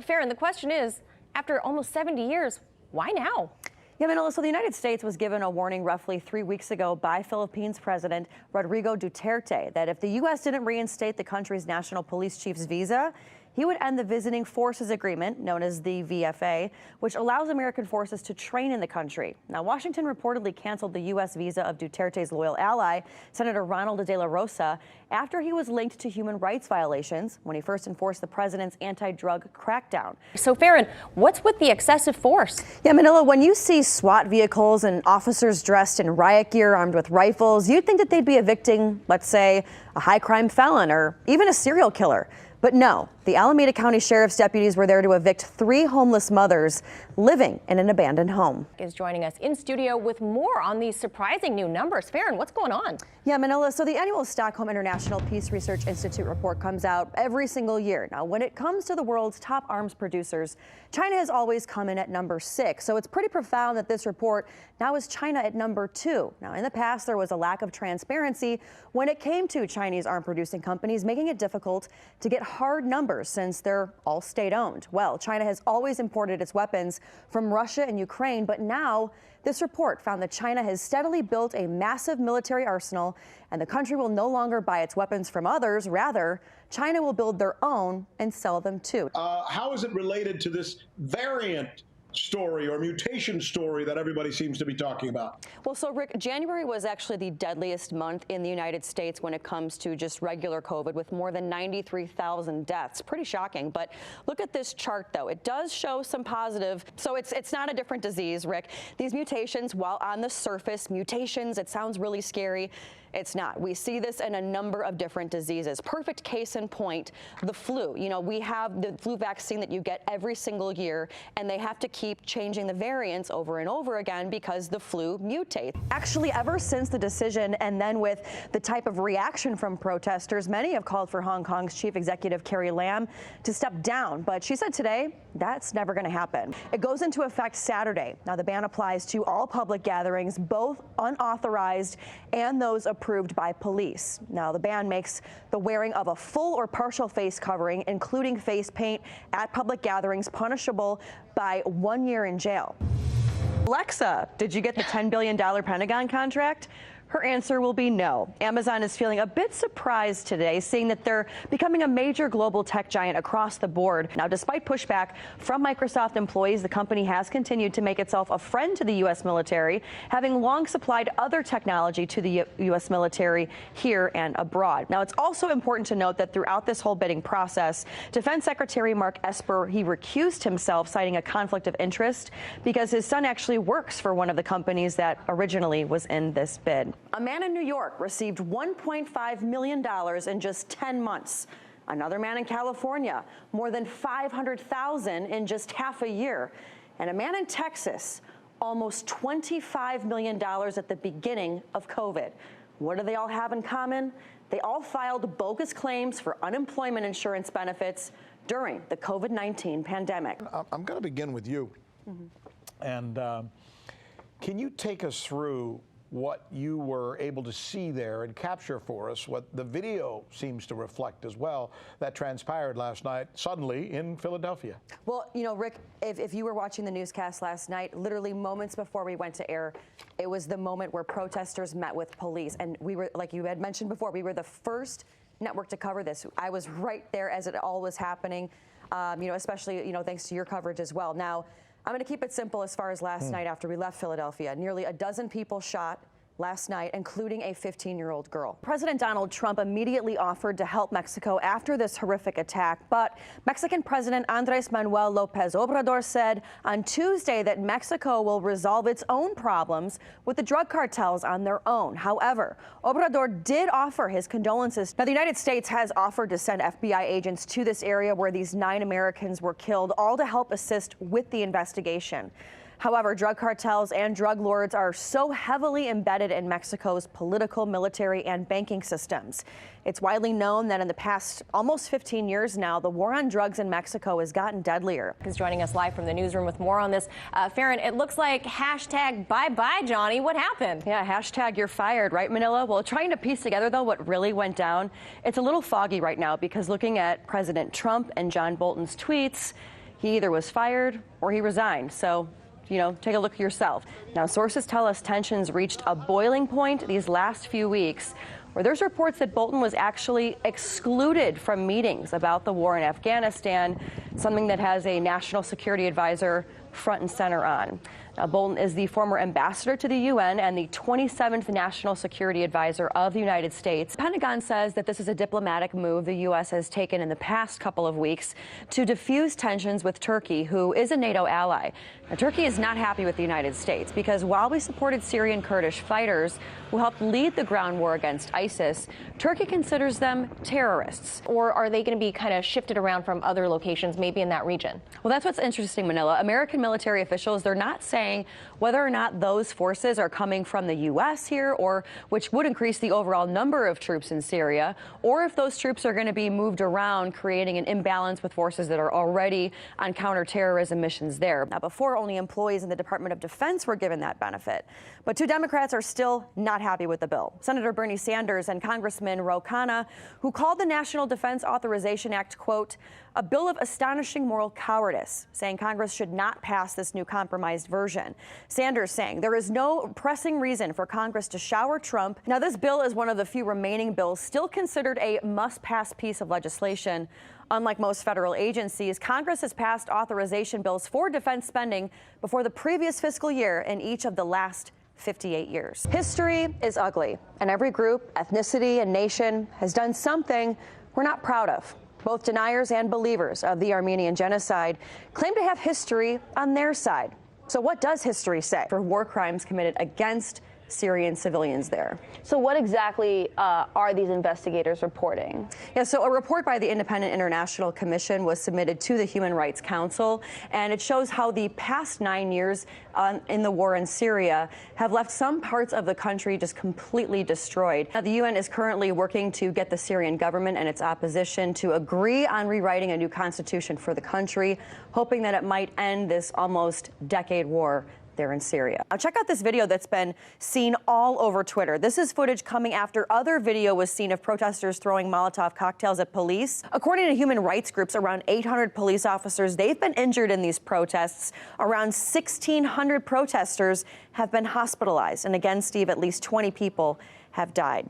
Faran, the question is, after almost 70 years, why now? Yeah, Manila, so the United States was given a warning roughly 3 weeks ago by Philippines President Rodrigo Duterte that if the U.S. didn't reinstate the country's national police chief's visa, he would end the Visiting Forces Agreement, known as the VFA, which allows American forces to train in the country. Now, Washington reportedly canceled the U.S. visa of Duterte's loyal ally, Senator Ronald de la Rosa, after he was linked to human rights violations when he first enforced the president's anti-drug crackdown. So, Faran, what's with the excessive force? Yeah, Manila, when you see SWAT vehicles and officers dressed in riot gear armed with rifles, you'd think that they'd be evicting, let's say, a high-crime felon or even a serial killer. But no, the Alameda County Sheriff's deputies were there to evict 3 homeless mothers living in an abandoned home. Is joining us in studio with more on these surprising new numbers. Faran, what's going on? Yeah, Manila, so the annual Stockholm International Peace Research Institute report comes out every single year. Now, when it comes to the world's top arms producers, China has always come in at number 6. So it's pretty profound that this report now is China at number 2. Now, in the past, there was a lack of transparency when it came to Chinese arm producing companies, making it difficult to get hard numbers since they're all state-owned. Well, China has always imported its weapons from Russia and Ukraine, but now this report found that China has steadily built a massive military arsenal, and the country will no longer buy its weapons from others. Rather, China will build their own and sell them too. How is it related to this variant story or mutation story that everybody seems to be talking about? Well, so Rick, January was actually the deadliest month in the United States when it comes to just regular COVID, with more than 93,000 deaths. Pretty shocking. But look at this chart, though. It does show some positive. So it's not a different disease, Rick. These mutations, while on the surface, mutations, it sounds really scary. It's not. We see this in a number of different diseases. Perfect case in point, the flu. You know, we have the flu vaccine that you get every single year, and they have to keep changing the variants over and over again because the flu mutates. Actually, ever since the decision, and then with the type of reaction from protesters, many have called for Hong Kong's chief executive, Carrie Lam, to step down. But she said today that's never going to happen. It goes into effect Saturday. Now, the ban applies to all public gatherings, both unauthorized and those approved by police. Now, the ban makes the wearing of a full or partial face covering, including face paint, at public gatherings punishable by 1 year in jail. Alexa, did you get the $10 billion Pentagon contract? Her answer will be no. Amazon is feeling a bit surprised today, seeing that they're becoming a major global tech giant across the board. Now, despite pushback from Microsoft employees, the company has continued to make itself a friend to the U.S. military, having long supplied other technology to the U.S. military here and abroad. Now, it's also important to note that throughout this whole bidding process, Defense Secretary Mark Esper, he recused himself, citing a conflict of interest because his son actually works for one of the companies that originally was in this bid. A man in New York received $1.5 million in just 10 months. Another man in California, more than $500,000 in just half a year. And a man in Texas, almost $25 million at the beginning of COVID. What do they all have in common? They all filed bogus claims for unemployment insurance benefits during the COVID-19 pandemic. I'm going to begin with you. And can you take us through what you were able to see there and capture for us, what the video seems to reflect as well, that transpired last night suddenly in Philadelphia? Well, you know, Rick, if you were watching the newscast last night, literally moments before we went to air, it was the moment where protesters met with police. And we were, like you had mentioned before, we were the first network to cover this. I was right there as it all was happening, you know, especially, you know, thanks to your coverage as well. Now, I'm going to keep it simple as far as last night after we left Philadelphia. Nearly a dozen people shot last night, including a 15-year-old girl. President Donald Trump immediately offered to help Mexico after this horrific attack, but Mexican President Andrés Manuel López Obrador said on Tuesday that Mexico will resolve its own problems with the drug cartels on their own. However, Obrador did offer his condolences. Now, the United States has offered to send FBI agents to this area where these 9 Americans were killed, all to help assist with the investigation. However, drug cartels and drug lords are so heavily embedded in Mexico's political, military, and banking systems. It's widely known that in the past almost 15 years now, the war on drugs in Mexico has gotten deadlier. He's joining us live from the newsroom with more on this. Faran, it looks like hashtag bye-bye, Johnny. What happened? Yeah, hashtag you're fired, right, Manila? Well, trying to piece together, though, what really went down, it's a little foggy right now because looking at President Trump and John Bolton's tweets, he either was fired or he resigned. So, you know, take a look yourself. Now, sources tell us tensions reached a boiling point these last few weeks, where there's reports that Bolton was actually excluded from meetings about the war in Afghanistan, something that has a national security advisor front and center on. Now, Bolton is the former ambassador to the UN and the 27th National Security Advisor of the United States. The Pentagon says that this is a diplomatic move the U.S. has taken in the past couple of weeks to diffuse tensions with Turkey, who is a NATO ally. Now, Turkey is not happy with the United States because while we supported Syrian Kurdish fighters who helped lead the ground war against ISIS, Turkey considers them terrorists. Or are they going to be kind of shifted around from other locations, maybe in that region? Well, that's what's interesting, Manila. American military officials, they're not saying whether or not those forces are coming from the U.S. here, or which would increase the overall number of troops in Syria, or if those troops are going to be moved around, creating an imbalance with forces that are already on counterterrorism missions there. Now, before, only employees in the Department of Defense were given that benefit. But two Democrats are still not happy with the bill. Senator Bernie Sanders and Congressman Ro Khanna, who called the National Defense Authorization Act, quote, a bill of astonishing moral cowardice, saying Congress should not pass this new compromised version. Sanders saying there is no pressing reason for Congress to shower Trump. Now, this bill is one of the few remaining bills still considered a must-pass piece of legislation. Unlike most federal agencies, Congress has passed authorization bills for defense spending before the previous fiscal year in each of the last 58 years. History is ugly, and every group, ethnicity, and nation has done something we're not proud of. Both deniers and believers of the Armenian genocide claim to have history on their side. So what does history say for war crimes committed against Syrian civilians there? So what exactly are these investigators reporting? Yeah, so a report by the Independent International Commission was submitted to the Human Rights Council, and it shows how the past 9 years in the war in Syria have left some parts of the country just completely destroyed. Now, the UN is currently working to get the Syrian government and its opposition to agree on rewriting a new constitution for the country, hoping that it might end this almost decade war there in Syria. Now, check out this video that's been seen all over Twitter. This is footage coming after other video was seen of protesters throwing Molotov cocktails at police. According to human rights groups, around 800 police officers, they've been injured in these protests. Around 1,600 protesters have been hospitalized. And again, Steve, at least 20 people have died.